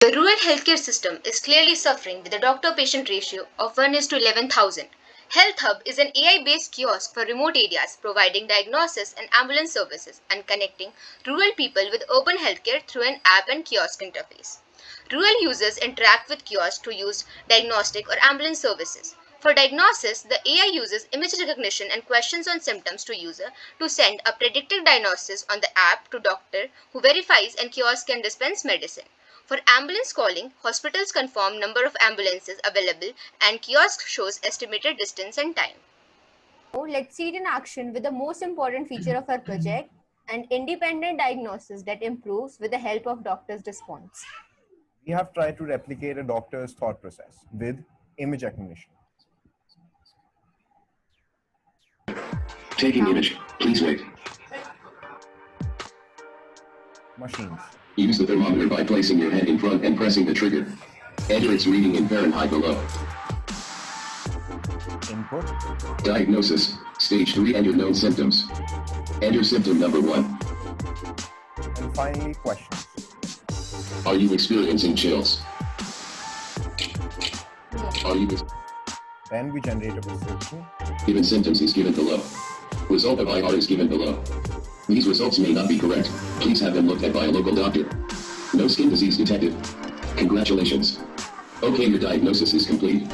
The rural healthcare system is clearly suffering with a doctor-patient ratio of 1 is to 11,000. HealthHub is an AI-based kiosk for remote areas providing diagnosis and ambulance services and connecting rural people with urban healthcare through an app and kiosk interface. Rural users interact with kiosks to use diagnostic or ambulance services. For diagnosis, the AI uses image recognition and questions on symptoms to user to send a predictive diagnosis on the app to doctor who verifies and kiosk can dispense medicine. For ambulance calling, hospitals confirm number of ambulances available and kiosk shows estimated distance and time. Now, let's see it in action with the most important feature of our project, an independent diagnosis that improves with the help of doctor's response. We have tried to replicate a doctor's thought process with image recognition. Taking image. Please wait. Machines. Use the thermometer by placing your head in front and pressing the trigger. Enter its reading in Fahrenheit below. Input. Diagnosis. Stage 3 and your known symptoms. Enter symptom number 1. And finally, questions. Are you experiencing chills? Are you... Then we generate a prescription. Given symptoms is given below. Result of IR is given below. These results may not be correct. Please have them looked at by a local doctor. No skin disease detected. Congratulations. Okay, your diagnosis is complete.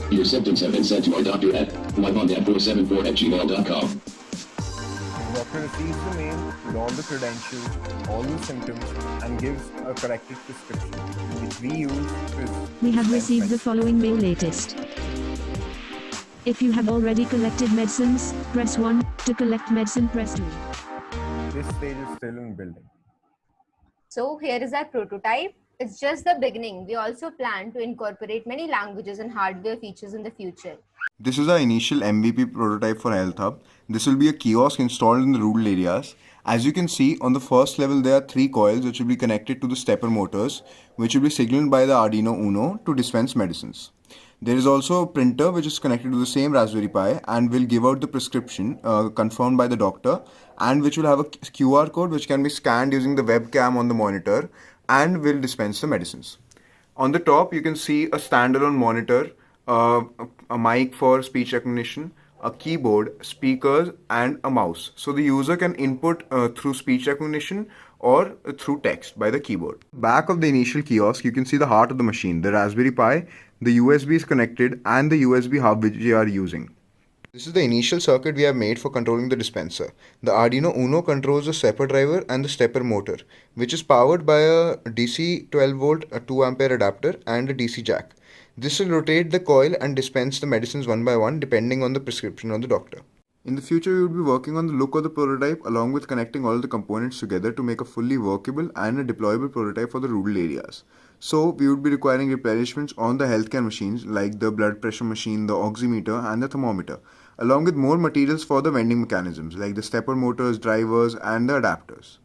Your symptoms have been sent to our doctor at mymondat474@gmail.com. The doctor receives the mail with all the credentials, all the symptoms, and gives a corrected prescription, which we use to... We have received the following mail latest. If you have already collected medicines, press 1. To collect medicine, press 2. This stage is still in building. So here is our prototype. It's just the beginning. We also plan to incorporate many languages and hardware features in the future. This is our initial MVP prototype for HealthHub. This will be a kiosk installed in the rural areas. As you can see, on the first level there are 3 coils which will be connected to the stepper motors, which will be signaled by the Arduino Uno to dispense medicines. There is also a printer which is connected to the same Raspberry Pi and will give out the prescription confirmed by the doctor, and which will have a QR code which can be scanned using the webcam on the monitor and will dispense the medicines. On the top you can see a standalone monitor, a mic for speech recognition, a keyboard, speakers and a mouse. So the user can input through speech recognition or through text by the keyboard. Back of the initial kiosk you can see the heart of the machine, the Raspberry Pi, the USB is connected and the USB hub which we are using. This is the initial circuit we have made for controlling the dispenser. The Arduino Uno controls the stepper driver and the stepper motor, which is powered by a DC 12 volt 2 ampere adapter and a DC jack. This will rotate the coil and dispense the medicines one by one depending on the prescription of the doctor. In the future, we will be working on the look of the prototype along with connecting all the components together to make a fully workable and a deployable prototype for the rural areas. So, we would be requiring replenishments on the healthcare machines like the blood pressure machine, the oximeter and the thermometer, along with more materials for the vending mechanisms like the stepper motors, drivers and the adapters.